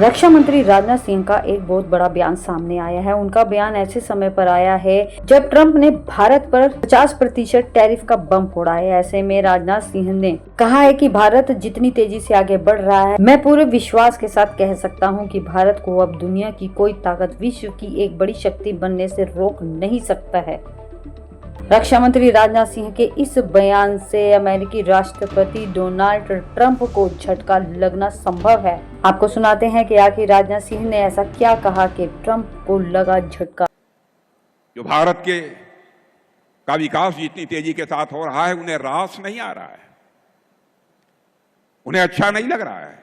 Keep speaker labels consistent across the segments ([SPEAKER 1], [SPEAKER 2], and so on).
[SPEAKER 1] रक्षा मंत्री राजनाथ सिंह का एक बहुत बड़ा बयान सामने आया है। उनका बयान ऐसे समय पर आया है जब ट्रंप ने भारत पर 50% टैरिफ का बम फोड़ा है। ऐसे में राजनाथ सिंह ने कहा है कि भारत जितनी तेजी से आगे बढ़ रहा है, मैं पूरे विश्वास के साथ कह सकता हूं कि भारत को अब दुनिया की कोई ताकत विश्व की एक बड़ी शक्ति बनने से रोक नहीं सकता है। रक्षा मंत्री राजनाथ सिंह के इस बयान से अमेरिकी राष्ट्रपति डोनाल्ड ट्रंप को झटका लगना संभव है। आपको सुनाते हैं कि आखिर राजनाथ सिंह ने ऐसा क्या कहा कि ट्रंप को लगा झटका।
[SPEAKER 2] जो भारत का विकास जितनी तेजी के साथ हो रहा है, उन्हें रास नहीं आ रहा है, उन्हें अच्छा नहीं लग रहा है।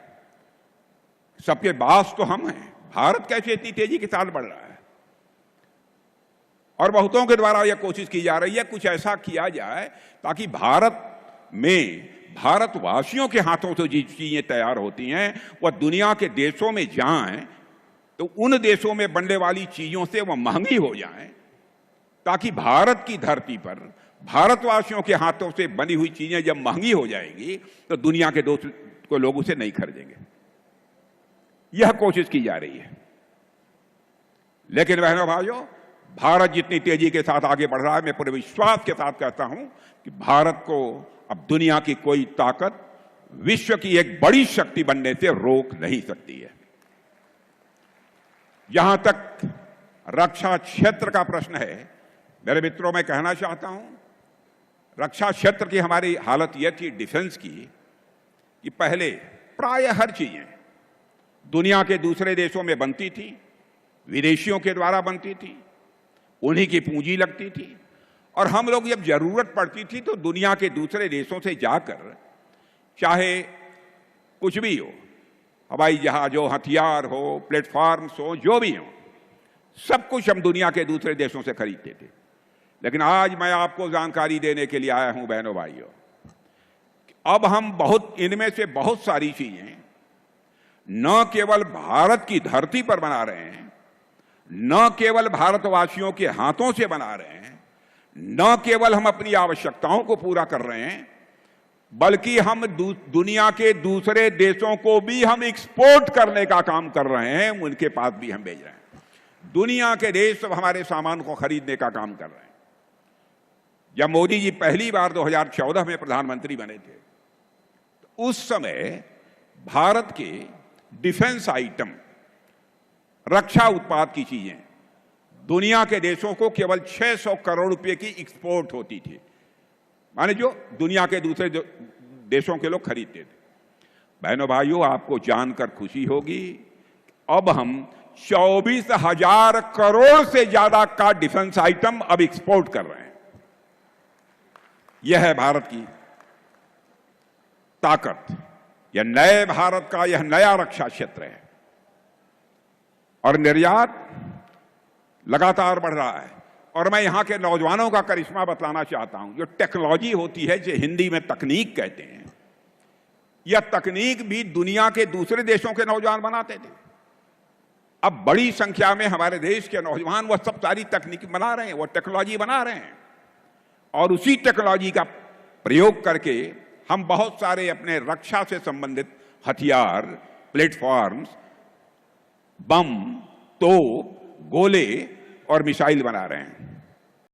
[SPEAKER 2] सबके बास तो हम हैं। भारत कैसे इतनी तेजी के साथ बढ़ रहा है, और बहुतों के द्वारा यह कोशिश की जा रही है कुछ ऐसा किया जाए ताकि भारत में भारतवासियों के हाथों से जो चीजें तैयार होती हैं वह दुनिया के देशों में जाएं तो उन देशों में बनने वाली चीजों से वह महंगी हो जाएं, ताकि भारत की धरती पर भारतवासियों के हाथों से बनी हुई चीजें जब महंगी हो जाएंगी तो दुनिया के दोस्तों लोग उसे नहीं खरीदेंगे। यह कोशिश की जा रही है। लेकिन बहनों भाइयों, भारत जितनी तेजी के साथ आगे बढ़ रहा है, मैं पूरे विश्वास के साथ कहता हूं कि भारत को अब दुनिया की कोई ताकत विश्व की एक बड़ी शक्ति बनने से रोक नहीं सकती है। जहां तक रक्षा क्षेत्र का प्रश्न है, मेरे मित्रों, मैं कहना चाहता हूं, रक्षा क्षेत्र की हमारी हालत यह थी डिफेंस की कि पहले प्राय हर चीजें दुनिया के दूसरे देशों में बनती थी, विदेशियों के द्वारा बनती थी, उन्हीं की पूंजी लगती थी, और हम लोग जब जरूरत पड़ती थी तो दुनिया के दूसरे देशों से जाकर, चाहे कुछ भी हो, हवाई जहाज हो, हथियार हो, प्लेटफॉर्म्स हो, जो भी हो, सब कुछ हम दुनिया के दूसरे देशों से खरीदते थे। लेकिन आज मैं आपको जानकारी देने के लिए आया हूं बहनों भाइयों, अब हम इनमें से बहुत सारी चीजें न केवल भारत की धरती पर बना रहे हैं, न केवल भारतवासियों के हाथों से बना रहे हैं, न केवल हम अपनी आवश्यकताओं को पूरा कर रहे हैं, बल्कि हम दुनिया के दूसरे देशों को भी हम एक्सपोर्ट करने का काम कर रहे हैं, उनके पास भी हम भेज रहे हैं। दुनिया के देश सब हमारे सामान को खरीदने का काम कर रहे हैं। जब मोदी जी पहली बार 2014 में प्रधानमंत्री बने थे, तो उस समय भारत के डिफेंस आइटम, रक्षा उत्पाद की चीजें दुनिया के देशों को केवल 600 करोड़ रुपए की एक्सपोर्ट होती थी, माने जो दुनिया के दूसरे देशों के लोग खरीदते थे। बहनों भाइयों, आपको जानकर खुशी होगी, अब हम 24,000 करोड़ से ज्यादा का डिफेंस आइटम अब एक्सपोर्ट कर रहे हैं। यह है भारत की ताकत, यह नए भारत का यह नया रक्षा क्षेत्र है। और निर्यात लगातार बढ़ रहा है। और मैं यहां के नौजवानों का करिश्मा बतलाना चाहता हूं। जो टेक्नोलॉजी होती है, जो हिंदी में तकनीक कहते हैं, यह तकनीक भी दुनिया के दूसरे देशों के नौजवान बनाते थे। अब बड़ी संख्या में हमारे देश के नौजवान वह सब सारी तकनीक बना रहे हैं, वह टेक्नोलॉजी बना रहे हैं, और उसी टेक्नोलॉजी का प्रयोग करके हम बहुत सारे अपने रक्षा से संबंधित हथियार, प्लेटफॉर्म्स, बम, तोप, गोले और मिसाइल बना रहे हैं।